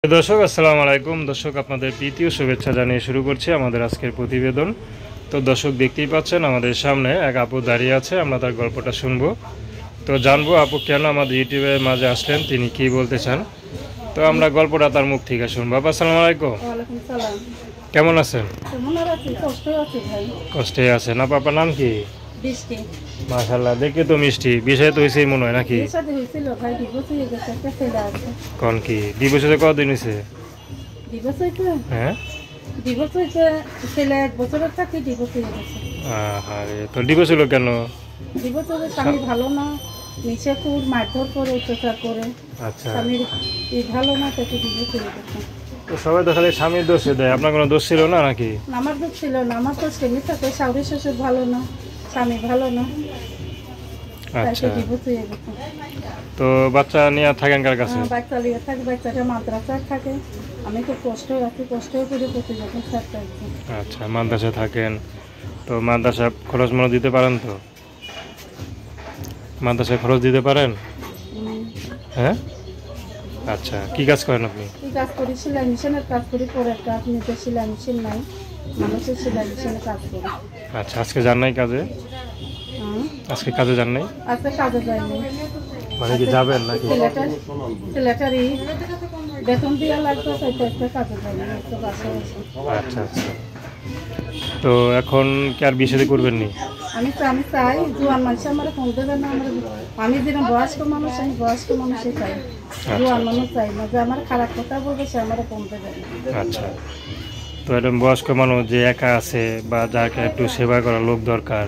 দর্শক আসসালামু আলাইকুম। দর্শক আপনাদের প্রীতি ও শুভেচ্ছা জানিয়ে শুরু করছি আমাদের আজকের প্রতিবেদন। তো দর্শক দেখতেই পাচ্ছেন আমাদের সামনে এক আপু দাঁড়িয়ে আছে, আমরা তার গল্পটা শুনবো। তো জানবো আপু কেন আমাদের ইউটিউবের মাঝে আসলেন, তিনি কি বলতে চান। তো আমরা গল্পটা তার মুখ থেকে শুনবো। আপা আসসালামু আলাইকুম। ওয়ালাইকুম সালাম। কেমন আছেন? কেমন আর আছি? কষ্ট আছে ভাই। কষ্টে আছেন? আপনার নাম কি? বৃষ্টি। মাশাআল্লাহ, দেখে তো মিষ্টি। বিষয় তো হয়েছেই মনে হয় নাকি? বিয়ে শাদী হয়েছিল ভাই, ডিভোর্স হয়ে গেছে, একটা ছেলে আছে। কোন কি ডিভোর্স হতে কতদিন হয়েছে? ডিভোর্স হয়েছে? হ্যাঁ, ডিভোর্স হয়েছে, ছেলে 1 বছরের থাকি ডিভোর্স হয়ে গেছে। আরে তো ডিভোর্স হলো কেন? ডিভোর্স হলে স্বামী ভালো না, নিচে খুব মারধর করে, অত্যাচার করে। আচ্ছা, স্বামীর ভালো না, তাকে ডিভোর্স হয়ে গেছে। তো সবাই তো খালি স্বামীর দোষে দেয়, আপনার কোনো দোষ ছিল না নাকি? আমার দুঃখ ছিল না, আমার তো স্বামী থাকে, শাশুড়ি শ্বশুর ভালো না, স্বামী ভালো না, আচ্ছা, তাকে ডিভোর্স হয়ে গেছে। তো বাচ্চা নিয়ে থাকেন কার কাছে? বাচ্চা লিয়ে থাকে, বাচ্চাটা মাদ্রাসায় থাকে। আমি খুব কষ্ট আছি, কষ্ট করে প্রতিযোগিতা ছাড়তে আছি। আচ্ছা, মাদ্রাসায় থাকেন, তো মাদ্রাসা খরচ মনে দিতে পারেন তো? মাদ্রাসায় খরচ দিতে পারেন? হ্যাঁ, আচ্ছা, কি কাজ করেন আপনি? এই কাজ করি, সেলাই মেশিনের কাজ করি, পরের কাজ, নিজের সেলাই মেশিন নাই, মানুষের সেলাই মেশিনে কাজ করি। আচ্ছা, আজকে যান নাই কাজে? আজকে কাজে যান নাই আজকে কাজে যাইনি। মানে কি যাবেন নাকি? ছেলেটারই বেতন দেওয়া লাগতো, তাইতে আজকে কাজে যাইনি, তো বাসায় আছি। আচ্ছা আচ্ছা, তো এখন কি আর বিয়ে শাদী করবেন নি? আমি চাই জোয়ান মানুষ আমার ফোন দেবে না, আমি যেরকম বয়স্ক মানুষ, আমি বয়স্ক মানুষই চাই, জোয়ান মানুষ চাই না যে আমার খারাপ কথা বলবে, সে আমার ফোন দেবে না। আচ্ছা, তো এরকম বয়স্ক মানুষ যে একা আছে বা যাকে একটু সেবা করার লোক দরকার,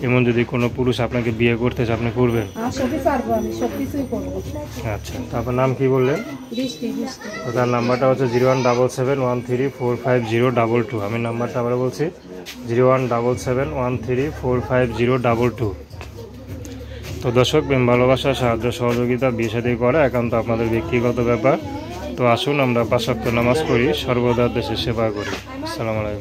এমন যদি কোনো পুরুষ আপনাকে বিয়ে করতে চায়, আপনি করবেন? সবই পারবো, আমি সব কিছুই করবো। আচ্ছা, তো আপনার নাম কি বললেন? বৃষ্টি। বৃষ্টি। তো তার নাম্বারটা হচ্ছে 0177134502। আমি নাম্বারটা আবার বলছি 0177134502। তো দর্শক, প্রেম ভালোবাসা সাহায্য সহযোগিতা বিয়ে শাদী করা একান্ত আপনাদের ব্যক্তিগত ব্যাপার। তো আসুন আমরা 5 ওয়াক্ত নামাজ পড়ি, সর্বদা দেশের সেবা করি। আসসালামু আলাইকুম।